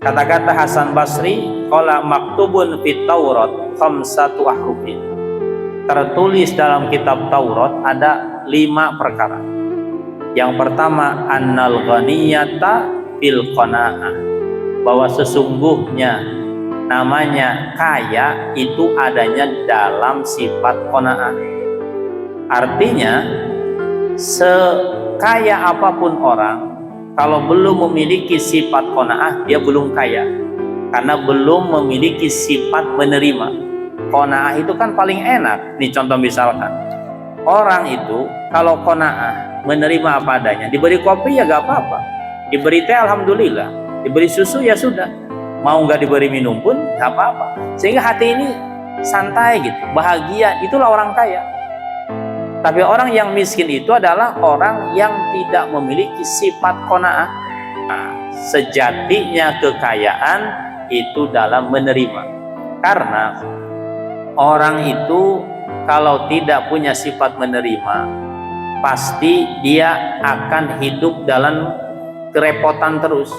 Kata-kata Hasan Basri, qala maktubun fit Taurat khamsatu ahrufin. Tertulis dalam kitab Taurat ada 5 perkara. Yang pertama, annal ghaniyata fil qanaah, bahwa sesungguhnya namanya kaya itu adanya dalam sifat qanaah. Artinya sekaya apapun orang, kalau belum memiliki sifat qanaah, dia belum kaya, karena belum memiliki sifat menerima. Qanaah itu kan paling enak. Nih contoh misalkan, orang itu kalau qanaah, menerima apa adanya, diberi kopi ya gak apa-apa, diberi teh alhamdulillah, diberi susu ya sudah, mau gak diberi minum pun gak apa-apa, sehingga hati ini santai gitu, bahagia. Itulah orang kaya. Tapi orang yang miskin itu adalah orang yang tidak memiliki sifat qanaah. Nah, sejatinya kekayaan itu dalam menerima. Karena orang itu kalau tidak punya sifat menerima, pasti dia akan hidup dalam kerepotan terus.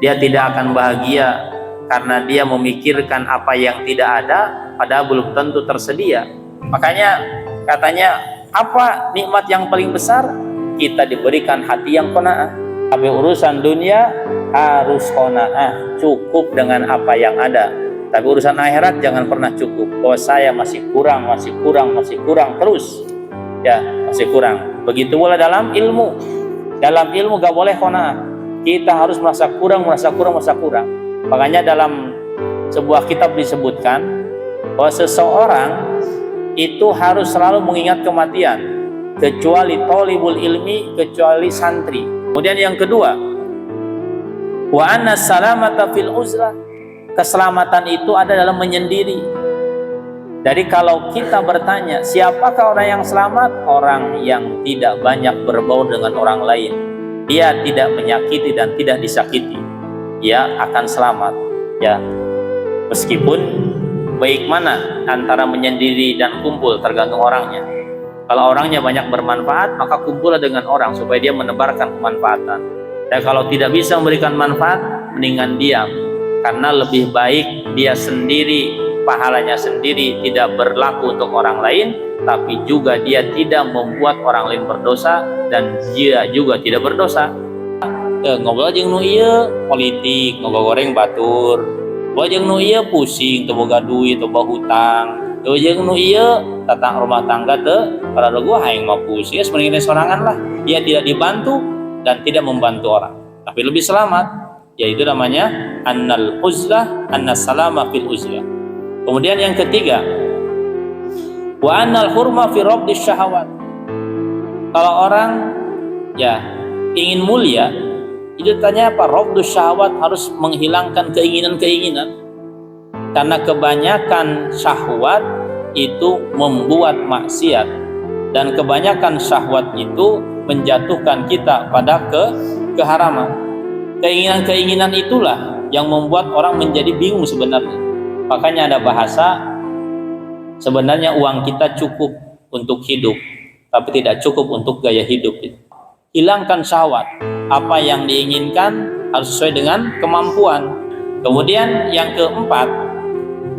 Dia tidak akan bahagia karena dia memikirkan apa yang tidak ada, padahal belum tentu tersedia. Makanya katanya, apa nikmat yang paling besar? Kita diberikan hati yang qanaah. Tapi urusan dunia harus qanaah, cukup dengan apa yang ada. Tapi urusan akhirat jangan pernah cukup. Oh, saya masih kurang terus. Ya, masih kurang. Begitu pula dalam ilmu. Dalam ilmu gak boleh qanaah. Kita harus merasa kurang. Makanya dalam sebuah kitab disebutkan bahwa seseorang itu harus selalu mengingat kematian, kecuali thalibul ilmi, kecuali santri. Kemudian yang kedua, wa anna salamata fil uzlah, keselamatan itu ada dalam menyendiri. Jadi kalau kita bertanya, siapakah orang yang selamat? Orang yang tidak banyak berbaur dengan orang lain, dia tidak menyakiti dan tidak disakiti, dia akan selamat. Ya, meskipun baik mana antara menyendiri dan kumpul, tergantung orangnya. Kalau orangnya banyak bermanfaat, maka kumpullah dengan orang supaya dia menebarkan kemanfaatan. Dan kalau tidak bisa memberikan manfaat, mendingan diam, karena lebih baik dia sendiri, pahalanya sendiri, tidak berlaku untuk orang lain, tapi juga dia tidak membuat orang lain berdosa, dan dia juga tidak berdosa. Ngobrol aja nu ieu politik, ngobrol goreng batur, wajeng nu ieu pusing teu boga duit, teu boga hutang, wajeng nu ieu tatang rumah tangga teu kada gua hayang mah pusing, sebenarnya sorangan lah. Dia tidak dibantu dan tidak membantu orang, tapi lebih selamat. Yaitu namanya annal uzlah, annas salama fil uzlah. Kemudian yang ketiga, wa annal hurma fi rabdis syahawat. Kalau orang ya ingin mulia, itu tanya apa? Rabdus syahwat, harus menghilangkan keinginan-keinginan. Karena kebanyakan syahwat itu membuat maksiat, dan kebanyakan syahwat itu menjatuhkan kita pada keharaman. Keinginan-keinginan itulah yang membuat orang menjadi bingung sebenarnya. Makanya ada bahasa, sebenarnya uang kita cukup untuk hidup, tapi tidak cukup untuk gaya hidup. Hilangkan syahwat. Apa yang diinginkan harus sesuai dengan kemampuan. Kemudian yang keempat,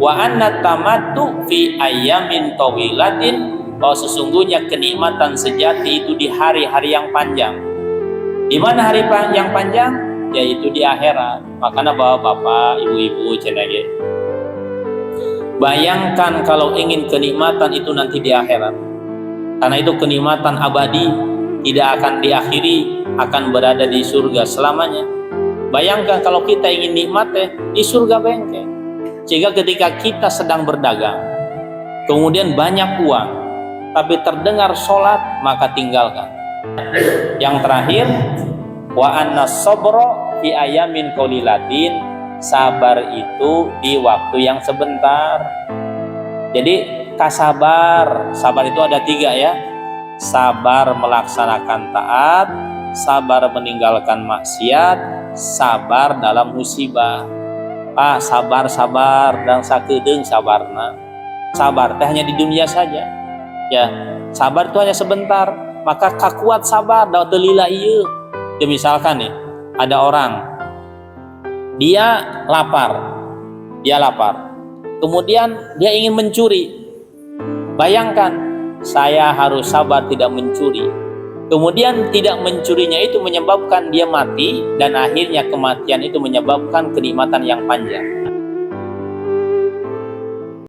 wa anna tamattu fi ayyamin tawilatin, bahwa sesungguhnya kenikmatan sejati itu di hari-hari yang panjang. Di mana hari yang panjang? Yaitu di akhirat. Makanya bapak-bapak, ibu-ibu, cenage, bayangkan kalau ingin kenikmatan itu nanti di akhirat, karena itu kenikmatan abadi, tidak akan diakhiri, akan berada di surga selamanya. Bayangkan kalau kita ingin nikmat di surga bengkel, sehingga ketika kita sedang berdagang, kemudian banyak uang, tapi terdengar sholat, maka tinggalkan. Yang terakhir, wa anna sabra fi ayamin qalilatin, sabar itu di waktu yang sebentar. Jadi kasabar, sabar itu ada 3 ya. Sabar melaksanakan taat, sabar meninggalkan maksiat, sabar dalam musibah. Pak, sabar dan sakedeung sabarna. Sabar teh hanya di dunia saja. Ya, sabar itu hanya sebentar. Maka kakuat sabar da teu lila ieu. Ya, misalkan nih, ada orang Dia lapar. Dia lapar. Kemudian dia ingin mencuri. Bayangkan, saya harus sabar tidak mencuri. Kemudian tidak mencurinya itu menyebabkan dia mati, dan akhirnya kematian itu menyebabkan kenikmatan yang panjang.